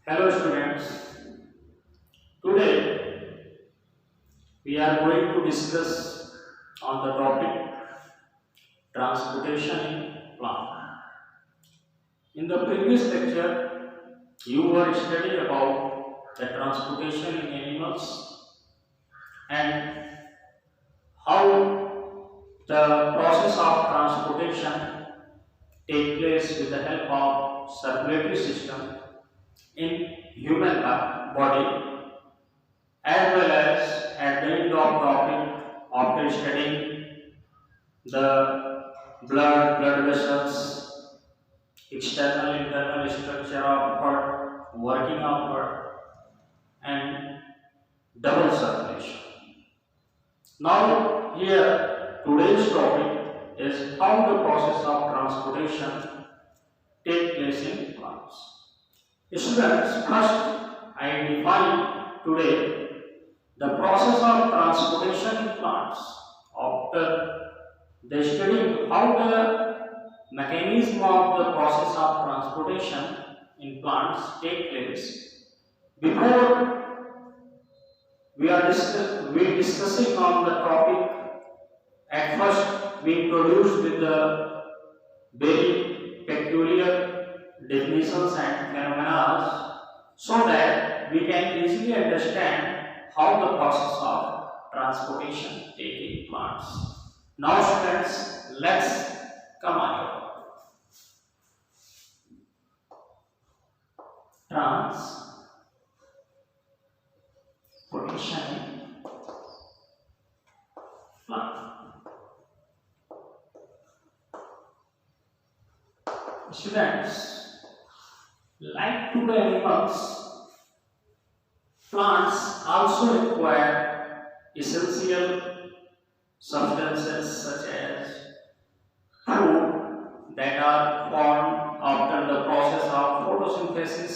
Hello students, today we are going to discuss on the topic transportation in plant. In the previous lecture, you were studying about the transportation in animals and how the process of transportation take place with the help of circulatory system in human body, as well as at the end of topic after studying the blood vessels, external internal structure of heart, working of heart, and double circulation. Now here today's topic is how the process of transportation take place in plants. Students, first I define today the process of transportation in plants. After the studying how the mechanism of the process of transportation in plants take place, before we discussing on the topic, at first we introduced with the very peculiar definitions and phenomena so that we can easily understand how the process of transportation take in plants. Now students, let's come on. Transportation in plant. Students, like to the animals, plants also require essential substances such as food that are formed after the process of photosynthesis,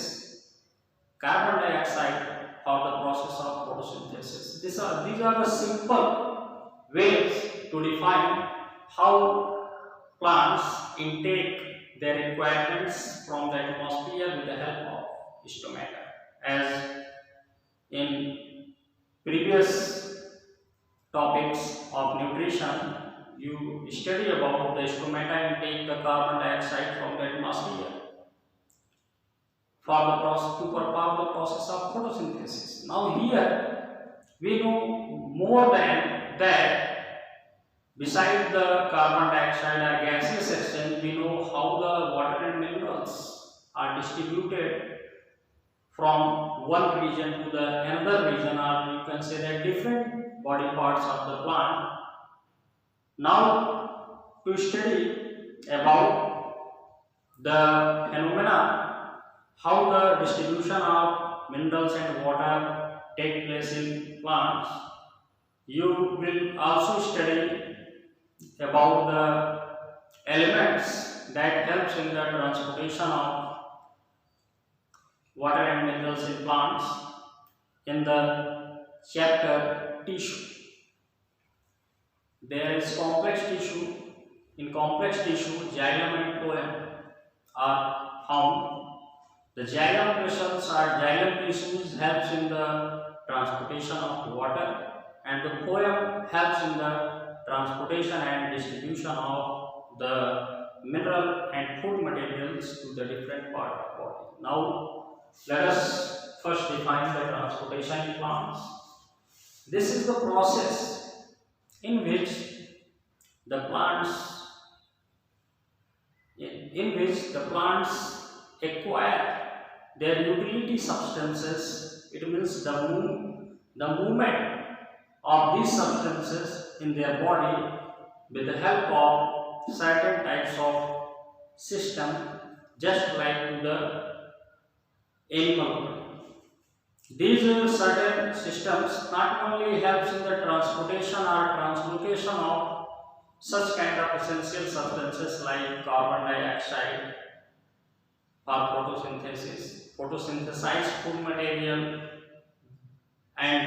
carbon dioxide for the process of photosynthesis. These are the simple ways to define how plants intake their requirements from the atmosphere with the help of stomata. As in previous topics of nutrition, you study about the stomata intake the carbon dioxide from the atmosphere for the process to perform the process of photosynthesis. Now here we know more than that. Besides the carbon dioxide or gaseous exchange, we know how the water and minerals are distributed from one region to the another region, or you can say that different body parts of the plant. Now to study about the phenomena, how the distribution of minerals and water take place in plants, you will also study about the elements that helps in the transportation of water and minerals in plants in the chapter tissue. There is complex tissue. In complex tissue, xylem and phloem are found. The xylem vessels or xylem tissues helps in the transportation of water, and the phloem helps in the transportation and distribution of the mineral and food materials to the different part of body. Now let us first define the transportation in plants. This is the process in which the plants acquire their utility substances. It means the movement of these substances in their body with the help of certain types of system, just like the animal. These certain systems not only helps in the transportation or translocation of such kind of essential substances like carbon dioxide for photosynthesis, photosynthesized food material, and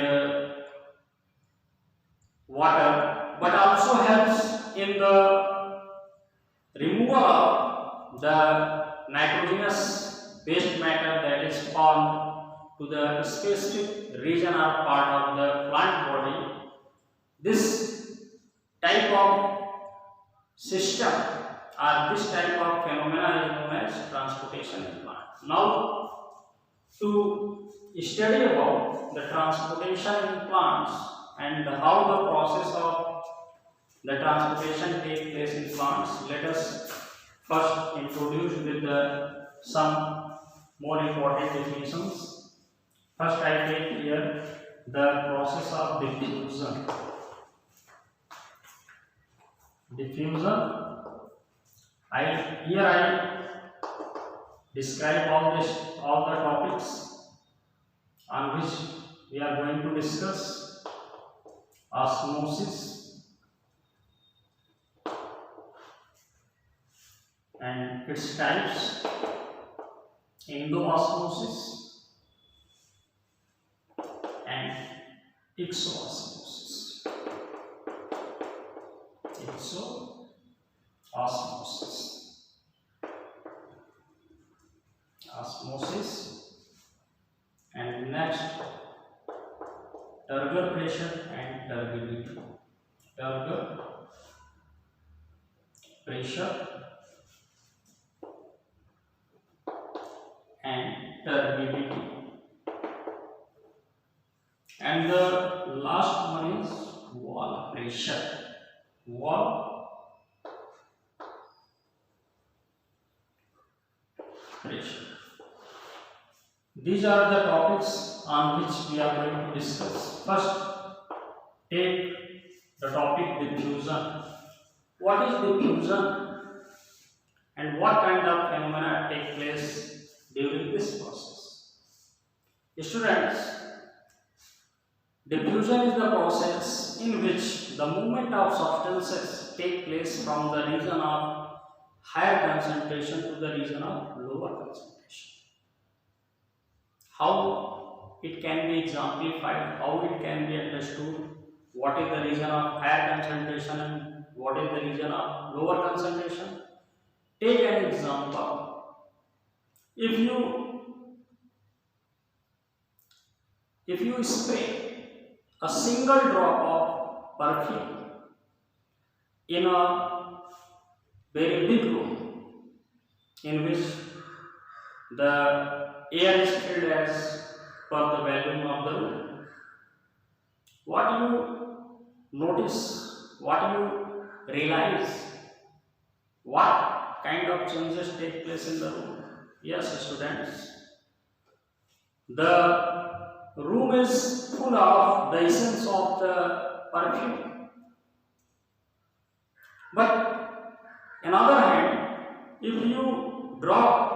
water, but also helps in the removal of the nitrogenous waste matter that is formed to the specific region or part of the plant body. This type of system or this type of phenomena is known as transportation in plant. Now, to study about the transportation in plants and how the process of the transportation takes place in plants, let us first introduce with some more important definitions. First, I take here the process of diffusion. Diffusion. I describe all the topics on which we are going to discuss: osmosis and its types, endoosmosis and exoosmosis. Osmosis, and next turgor pressure and turbidity. Turgor pressure and turbidity, and the last one is wall pressure. These are the topics on which we are going to discuss. First, take the topic diffusion. What is diffusion and what kind of phenomena take place during this process? Students, diffusion is the process in which the movement of substances take place from the region of higher concentration to the region of lower concentration. How it can be exemplified, how it can be understood, what is the region of higher concentration and what is the region of lower concentration. Take an example. If you spray a single drop of perfume in a very big room in which the air is filled as per the volume of the room, what you notice, what you realize, what kind of changes take place in the room? Yes, students, the room is full of the essence of the perfume. But on the other hand, if you drop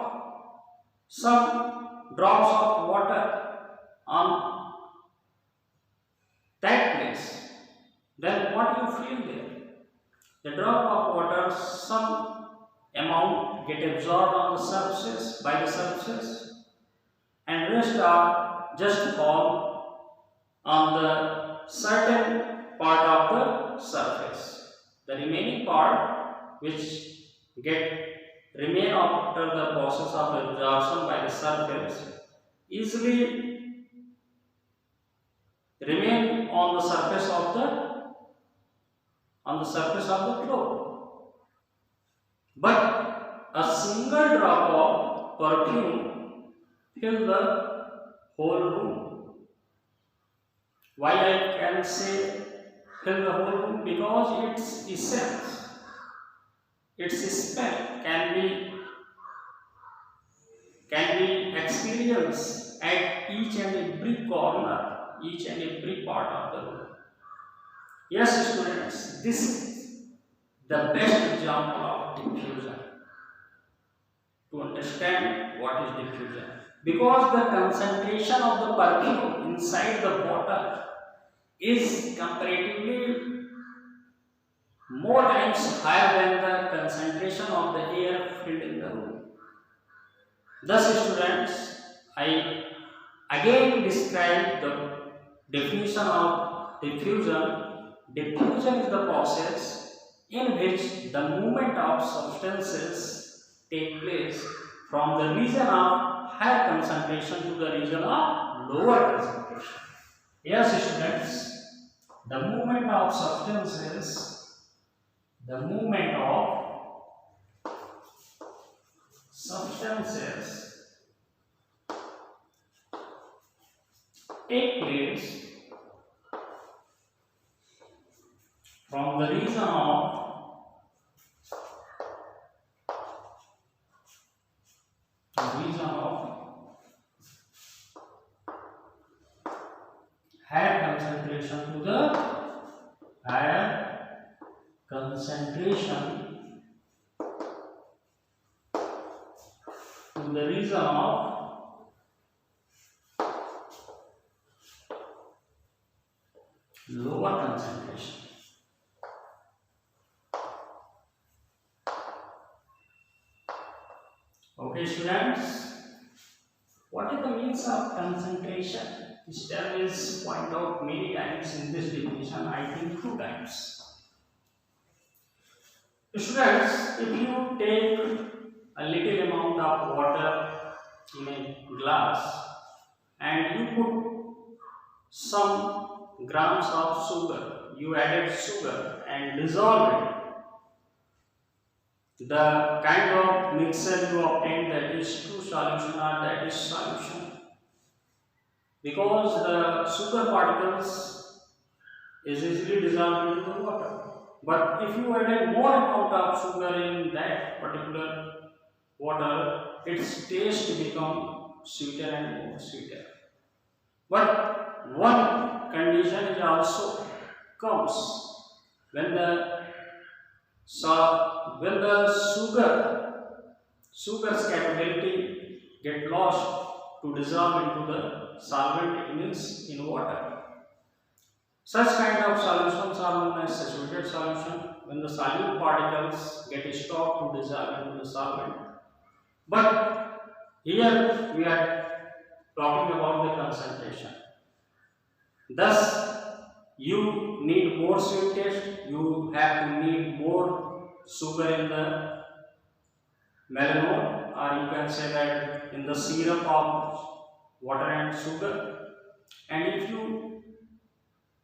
some drops of water on that place, then what you feel there? The drop of water, some amount get absorbed on the surface, by the surface, and rest are just fall on the certain part of the surface. The remaining part which remain after the process of absorption by the surface easily remain on the surface of the floor. But a single drop of perfume fills the whole room. Why I can say fill the whole room? Because its essence, its smell can be experienced at each and every corner, each and every part of the room. Yes, students, this is the best example of diffusion to understand what is diffusion. Because the concentration of the perfume inside the bottle is comparatively more times higher than the concentration of the air filled in the room. Thus, students, I again describe the definition of diffusion. Diffusion is the process in which the movement of substances take place from the region of higher concentration to the region of lower concentration. Yes, students, the movement of substances take place from the region of higher concentration to the region of lower concentration. Okay, students, what is the means of concentration? This term is pointed out many times in this definition, I think 2 times. Students, if you take a little amount of water in a glass and you put some grams of sugar, you added sugar and dissolve it, the kind of mixture you obtain, that is true solution or that is solution, because the sugar particles is easily dissolved into the water. But if you add more amount of sugar in that particular water, its taste become sweeter and more sweeter. But one condition is also comes when the sugar's capability get lost to dissolve into the solvent, it means in water. Such kind of solutions are known as saturated solution, when the solute particles get stopped to dissolve into the solvent. But here we are talking about the concentration. Thus, you need more sweet taste, you have to need more sugar in the melanol, or you can say that in the syrup of water and sugar. And if you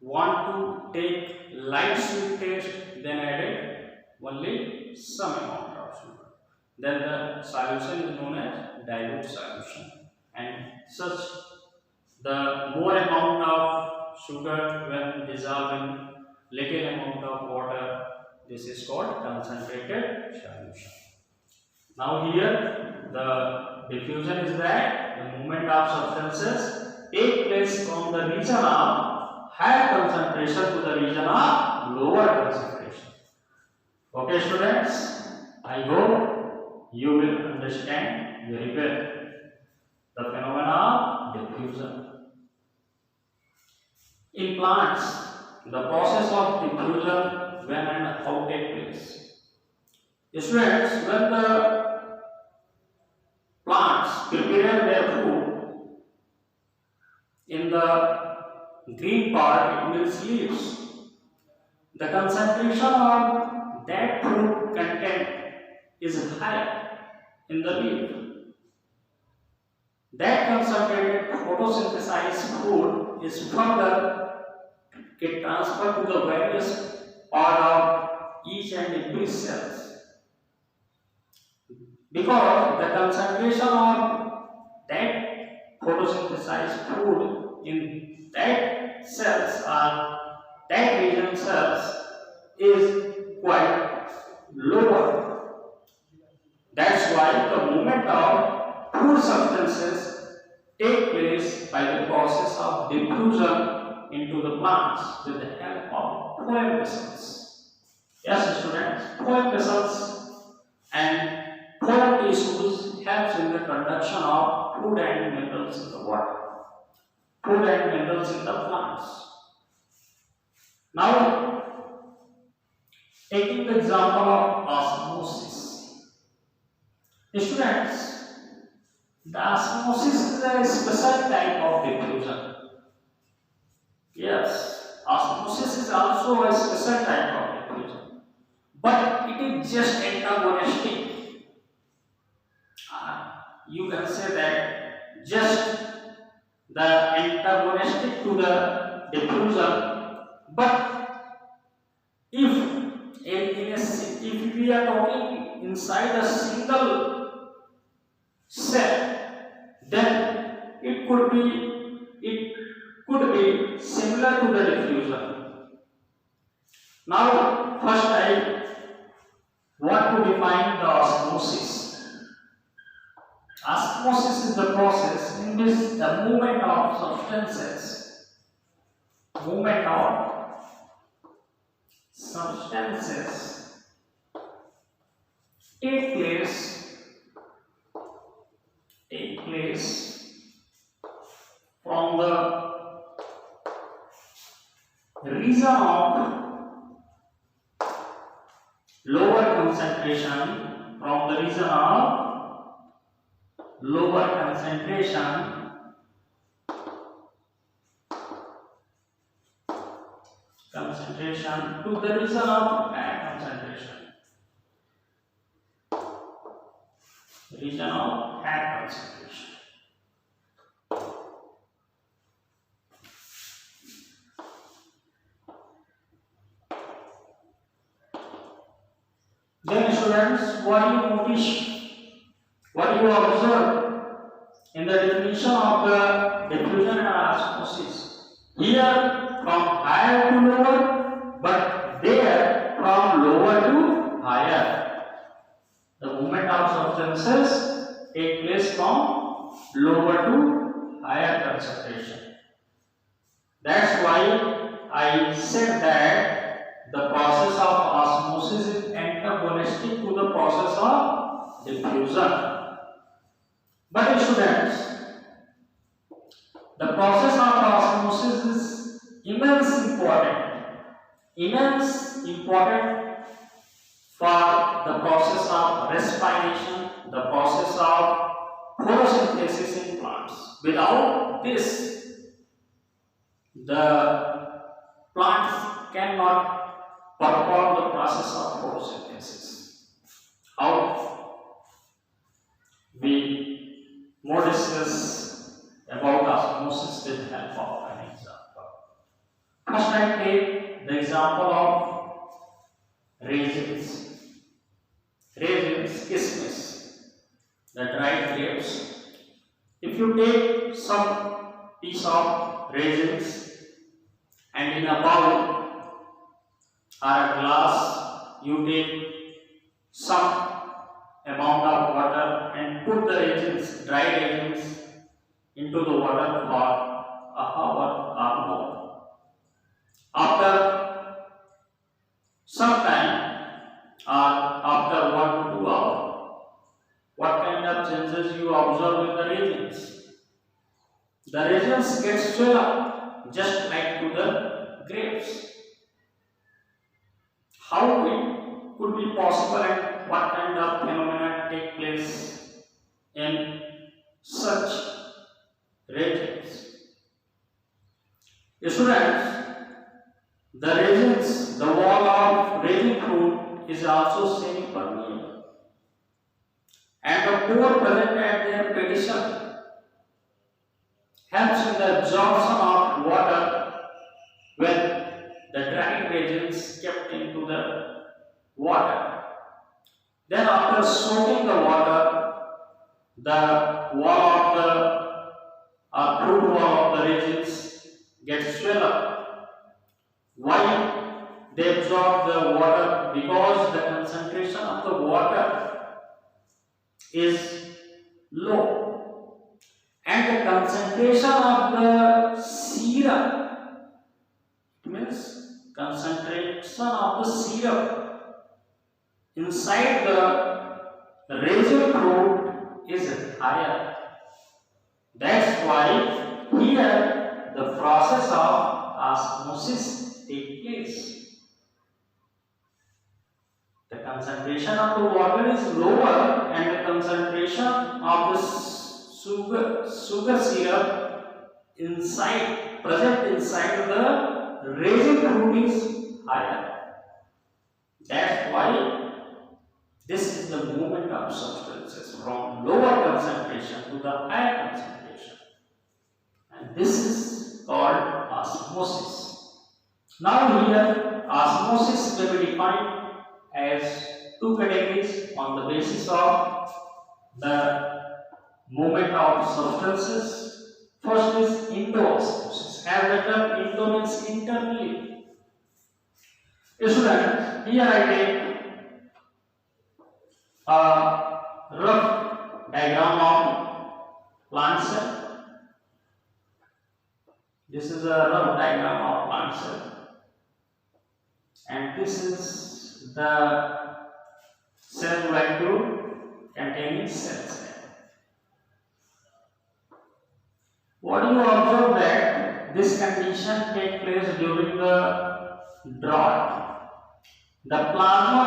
want to take light sweet taste, then add only some amount of sugar. Then the solution is known as dilute solution. And such, the more amount of sugar when dissolving little amount of water, this is called concentrated solution. Now here the diffusion is that the movement of substances take place from the region of higher concentration to the region of lower concentration. Okay, students, I hope you will understand very well the phenomena of diffusion. In plants, the process of diffusion when and how take place. Students, when the plants prepare their food, in the green part it means leaves, the concentration of that food content is higher in the leaf. That concentrated photosynthesized food is further get transferred to the various part of each and every cells. Because the concentration of that photosynthesized food in that cells or that region cells is quite lower. That's why the movement of food substances take place by the process of diffusion into the plants with the help of phloem vessels. Yes, students, phloem vessels and phloem tissues helps in the conduction of food and minerals in the water, food and minerals in the plants. Now, taking the example of osmosis. Students, the osmosis is a special type of diffusion. Yes, osmosis is also a special type of diffusion, but it is just antagonistic. You can say that just the antagonistic to the diffusion. But if we are talking inside a single cell, then it could be similar to the diffusion. Now, first I want to define the osmosis. Osmosis is the process in which the movement of substances take place from the region of lower concentration to the region of higher concentration. Then students, what do you observe in the definition of the diffusion and osmosis? Here from higher to lower, but there from lower to higher. The movement of substances take place from lower to higher concentration. That's why I said that the process of osmosis is antagonistic to the process of diffusion. But students, the process of osmosis is immensely important for the process of respiration, the process of photosynthesis in plants. Without this, the plants cannot perform the process of photosynthesis. How? We more discuss about osmosis with help of an example. First, I take the example of raisins, kismis, the dried grapes. If you take some piece of raisins and in a bowl or a glass, you take some amount of water and put the dried raisins into the water for a hour or more. After some time or after 1 to 2 hours, what kind of changes you observe in the raisins? The raisins get swell up just like to the grapes. How it could be possible and what kind of phenomena take place in such raisins? Students, the wall of raisin fruit is also semi-permeable, and the pore present at their pedicel helps in the absorption of water when the dried raisins kept into the water. Then after soaking the water, the wall of the fruit wall of the raisins gets swell up. Why they absorb the water? Because the concentration of the water is low, and the concentration of the syrup, means concentration of the syrup inside the raisin fruit is higher. That's why here the process of osmosis takes place. The concentration of the water is lower, and the concentration of the sugar syrup present inside the raisin fruit is higher. That's why this is the movement of substances from lower concentration to the higher concentration. may be defined as two categories on the basis of the movement of substances. First is endoosmosis. As the term endo means internally. Students, here I take a rough diagram of plant cell. This is a rough diagram of plant cell, and this is the cell vacuole containing cells. What you observe that this condition takes place during the drought. The plasma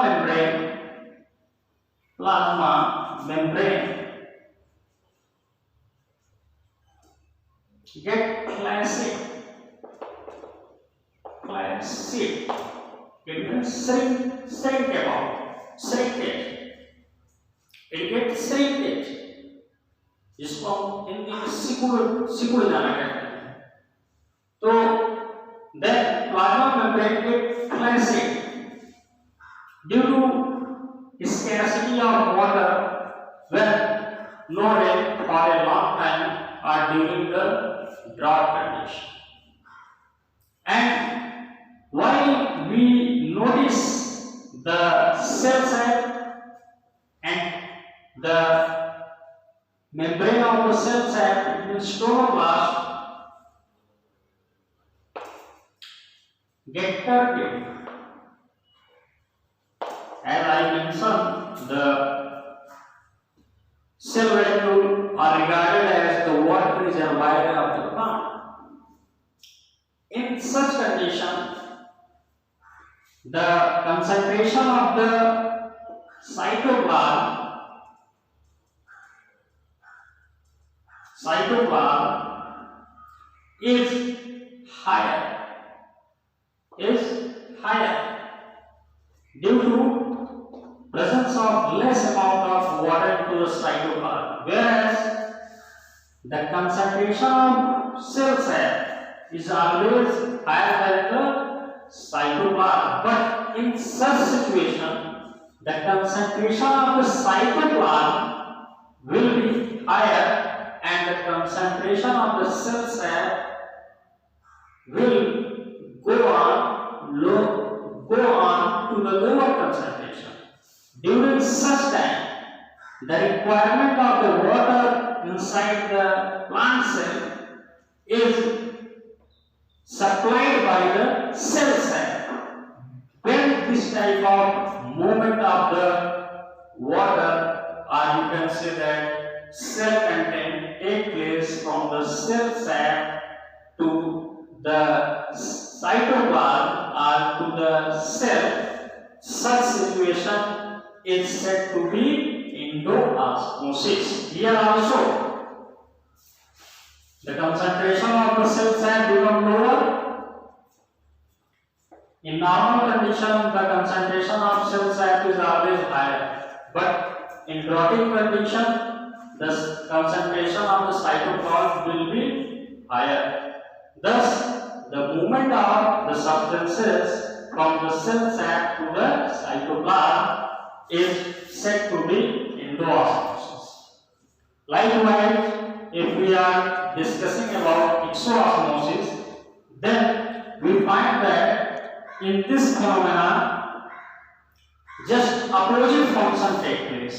membrane get flaccid. It means shrinkage. It gets shrinkage. जिसको हम हिंदी में सिकुड़ जाना कहते हैं. तो then plasma membrane get flaccid due to scarcity of water when no rain for a long time or during the drought condition. And while we notice the cell sap and the membrane of the cell sap, it means chloroplast, get turbid. As I mentioned, the cell vacuole are regarded as the water reservoir of the plant. In such condition, the concentration of the cytoplasm is higher due to presence of less amount of water into the cytoplasm, whereas the concentration of cell sap is always higher than the cytoplasm. But in such situation, the concentration of the cytoplasm will be higher and the concentration of the cell sap will go on to the lower concentration. During such time, the requirement of the water inside the plant cell is supplied by the cell sap. When this type of movement of the water, or you can say that cell content, take place from the cell sap to the cytoplasm or to the cell, such situation is said to be endoosmosis. Here also, the concentration of the cell sap becomes lower. In normal condition, the concentration of cell sap is always higher, but in droughting condition, the concentration of the cytoplasm will be higher. Thus, the movement of the substances from the cell sap to the cytoplasm is said to be endoosmosis. Likewise, if we are discussing about exoosmosis, then we find that in this phenomena, just opposite function take place,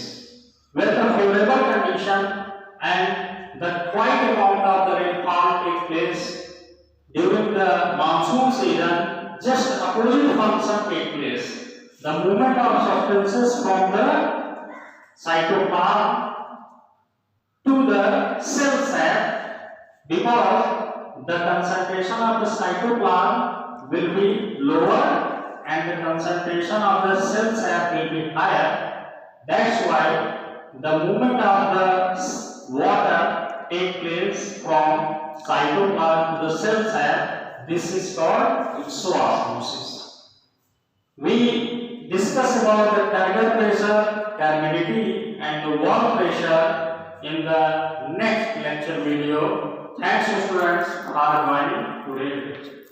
where the favorable condition and the quiet amount of the rainfall take place during the monsoon season. Just opposite function take place. The movement of substances from the cytoplasm to the cell sap, because the concentration of the cytoplasm will be lower and the concentration of the cell sap will be higher. That's why the movement of the water take place from cytoplasm to the cell sap. This is called exoosmosis. We discuss about the tidal pressure, turbidity and the wall pressure in the next lecture video. Thanks students for joining today's lecture.